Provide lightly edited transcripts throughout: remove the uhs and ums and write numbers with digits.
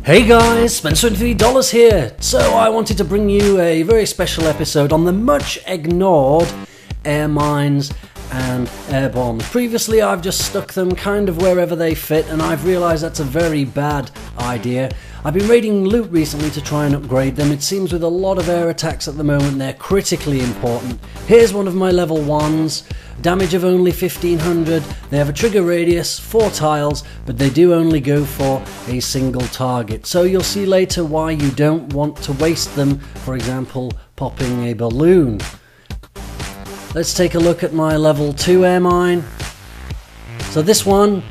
Hey guys, Spencer23 here. So I wanted to bring you a very special episode on the much ignored air mines and air bombs. Previously I've just stuck them kind of wherever they fit, and I've realised that's a very bad idea. I've been raiding loot recently to try and upgrade them. It seems with a lot of air attacks at the moment they're critically important. Here's one of my level 1s. Damage of only 1500, they have a trigger radius, 4 tiles, but they do only go for a single target. So you'll see later why you don't want to waste them, for example, popping a balloon. Let's take a look at my level 2 air mine. So this one,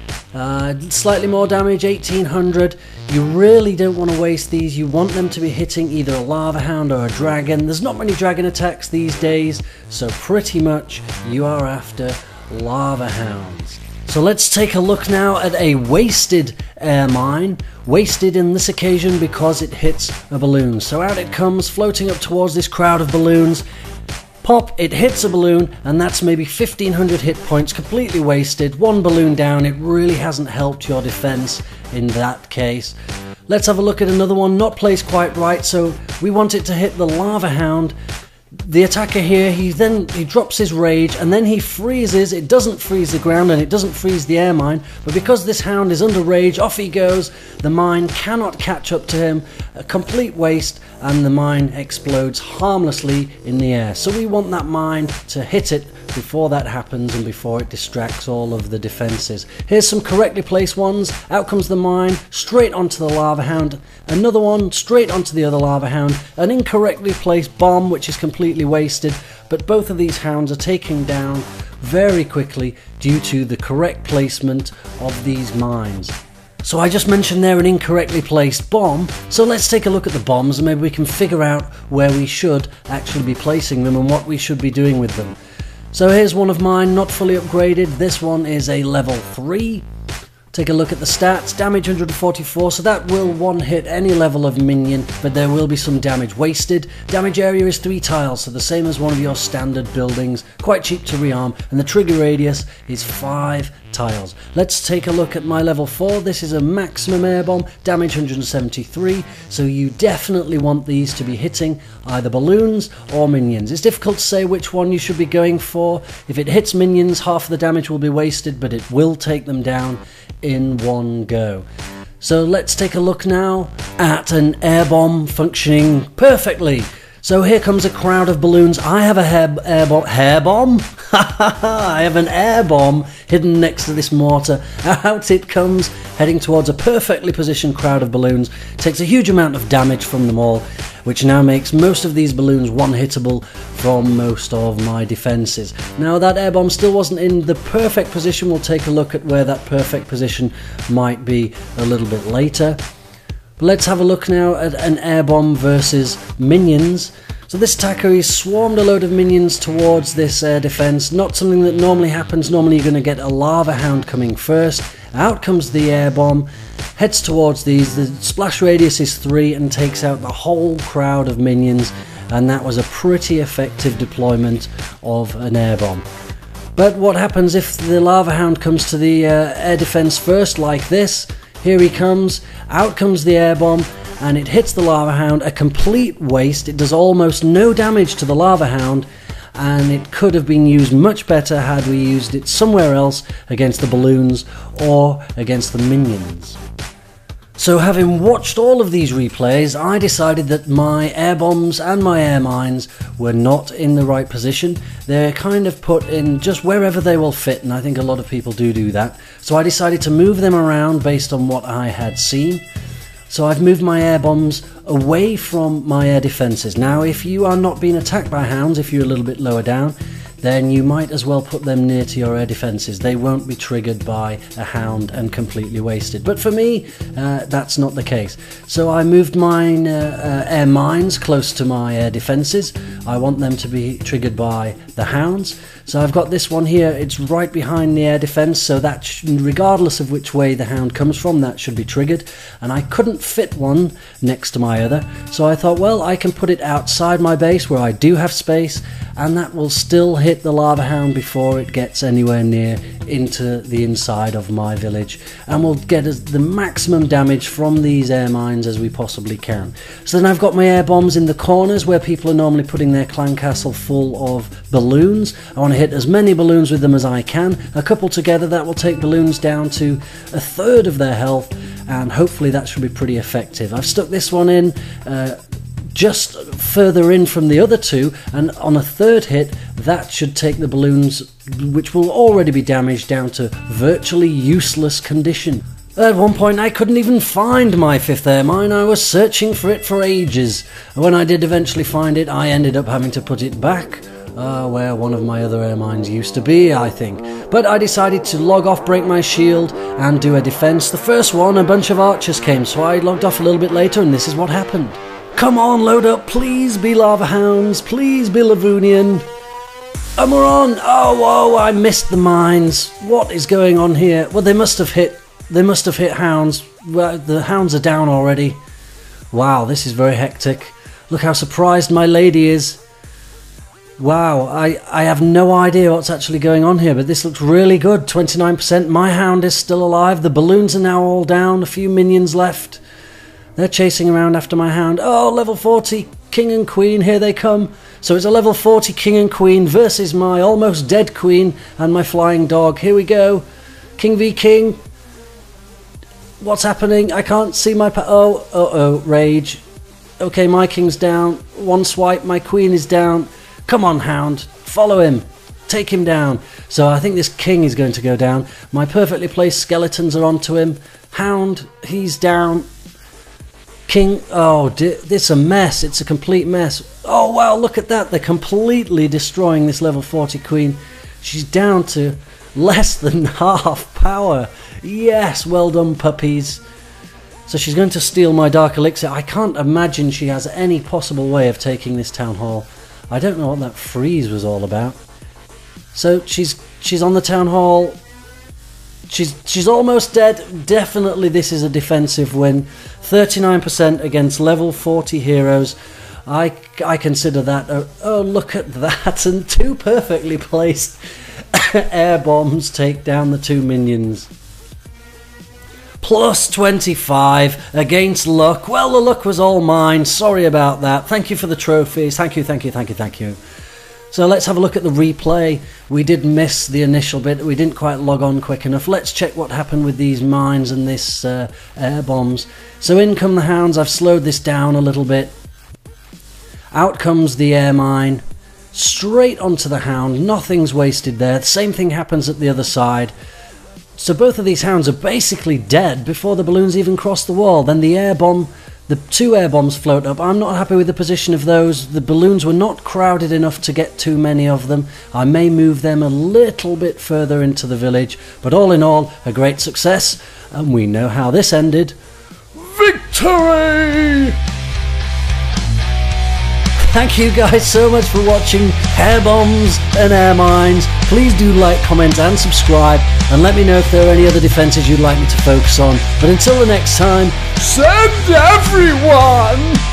slightly more damage, 1800. You really don't want to waste these. You want them to be hitting either a lava hound or a dragon. There's not many dragon attacks these days, so pretty much you are after lava hounds. So let's take a look now at a wasted air mine. Wasted in this occasion because it hits a balloon. So out it comes, floating up towards this crowd of balloons. Pop, it hits a balloon, and that's maybe 1500 hit points, completely wasted. One balloon down, it really hasn't helped your defense in that case. Let's have a look at another one, not placed quite right, so we want it to hit the lava hound. The attacker here, he drops his rage, and then he freezes. It doesn't freeze the ground and it doesn't freeze the air mine, but because this hound is under rage, off he goes. The mine cannot catch up to him, a complete waste, and the mine explodes harmlessly in the air. So we want that mine to hit it before that happens and before it distracts all of the defenses. Here's some correctly placed ones. Out comes the mine, straight onto the lava hound. Another one, straight onto the other lava hound. An incorrectly placed bomb, which is completely wasted. But both of these hounds are taken down very quickly due to the correct placement of these mines. So I just mentioned there an incorrectly placed bomb, so let's take a look at the bombs and maybe we can figure out where we should actually be placing them and what we should be doing with them. So here's one of mine, not fully upgraded. This one is a level 3. Take a look at the stats, damage 144, so that will one hit any level of minion, but there will be some damage wasted. Damage area is 3 tiles, so the same as one of your standard buildings, quite cheap to rearm, and the trigger radius is 5 tiles. Let's take a look at my level 4. This is a maximum air bomb, damage 173, so you definitely want these to be hitting either balloons or minions. It's difficult to say which one you should be going for. If it hits minions, half of the damage will be wasted, but it will take them down in one go. So let's take a look now at an air bomb functioning perfectly. So here comes a crowd of balloons. I have a hair bomb? I have an air bomb hidden next to this mortar. Out it comes, heading towards a perfectly positioned crowd of balloons. Takes a huge amount of damage from them all, which now makes most of these balloons one-hittable from most of my defenses. Now that air bomb still wasn't in the perfect position. We'll take a look at where that perfect position might be a little bit later. Let's have a look now at an air bomb versus minions. So this attacker, he's swarmed a load of minions towards this air defense. Not something that normally happens. Normally you're going to get a lava hound coming first. Out comes the air bomb, heads towards these. The splash radius is 3 and takes out the whole crowd of minions. And that was a pretty effective deployment of an air bomb. But what happens if the lava hound comes to the air defense first, like this? Here he comes, out comes the air bomb, and it hits the lava hound, a complete waste. It does almost no damage to the lava hound, and it could have been used much better had we used it somewhere else against the balloons or against the minions. So having watched all of these replays, I decided that my air bombs and my air mines were not in the right position. They're kind of put in just wherever they will fit, and I think a lot of people do that. So I decided to move them around based on what I had seen. So I've moved my air bombs away from my air defences. Now if you are not being attacked by hounds, if you're a little bit lower down, then you might as well put them near to your air defences. They won't be triggered by a hound and completely wasted. But for me, that's not the case. So I moved mine air mines close to my air defences. I want them to be triggered by the hounds. So I've got this one here, it's right behind the air defense, so that regardless of which way the hound comes from, that should be triggered. And I couldn't fit one next to my other, so I thought, well, I can put it outside my base where I do have space, and that will still hit hit the lava hound before it gets anywhere near into the inside of my village, and we'll get the maximum damage from these air mines as we possibly can. So then I've got my air bombs in the corners where people are normally putting their clan castle full of balloons. I want to hit as many balloons with them as I can. A couple together, that will take balloons down to a third of their health, and hopefully that should be pretty effective. I've stuck this one in just further in from the other two, and on a third hit that should take the balloons, which will already be damaged, down to virtually useless condition. At one point I couldn't even find my 5th air mine. I was searching for it for ages. When I did eventually find it, I ended up having to put it back where one of my other air mines used to be, I think. But I decided to log off, break my shield, and do a defense. The first one, a bunch of archers came, so I logged off a little bit later, and this is what happened. Come on, load up, please be lava hounds, please be Lavunian. And we're on. Oh, I missed the mines. What is going on here? Well, they must have hit hounds. Well, the hounds are down already. Wow, this is very hectic. Look how surprised my lady is. Wow, I have no idea what's actually going on here, but this looks really good. 29%. My hound is still alive. The balloons are now all down. A few minions left. They're chasing around after my hound. Oh, level 40 king and queen, here they come. So it's a level 40 king and queen versus my almost dead queen and my flying dog. Here we go. King v king. What's happening? I can't see my rage. Okay, my king's down. One swipe, my queen is down. Come on, hound. Follow him. Take him down. So I think this king is going to go down. My perfectly placed skeletons are onto him. Hound, he's down. King, oh, it's a mess. It's a complete mess. Oh, wow, look at that. They're completely destroying this level 40 queen. She's down to less than half power. Yes, well done, puppies. So she's going to steal my dark elixir. I can't imagine she has any possible way of taking this town hall. I don't know what that freeze was all about. So she's on the town hall. She's almost dead. Definitely this is a defensive win. 39% against level 40 heroes. I consider that oh, look at that, and 2 perfectly placed air bombs take down the 2 minions. Plus 25 against luck. Well, the luck was all mine. Sorry about that. Thank you for the trophies. Thank you. So let's have a look at the replay. We did miss the initial bit. We didn't quite log on quick enough. Let's check what happened with these mines and this air bombs. So in come the hounds. I've slowed this down a little bit. Out comes the air mine. Straight onto the hound. Nothing's wasted there. The same thing happens at the other side. So both of these hounds are basically dead before the balloons even cross the wall. Then the air bomb... The 2 air bombs float up. I'm not happy with the position of those. The balloons were not crowded enough to get too many of them. I may move them a little bit further into the village, but all in all, a great success, and we know how this ended. Victory! Thank you guys so much for watching Air Bombs and Air Mines. Please do like, comment and subscribe, and let me know if there are any other defences you'd like me to focus on. But until the next time, send everyone!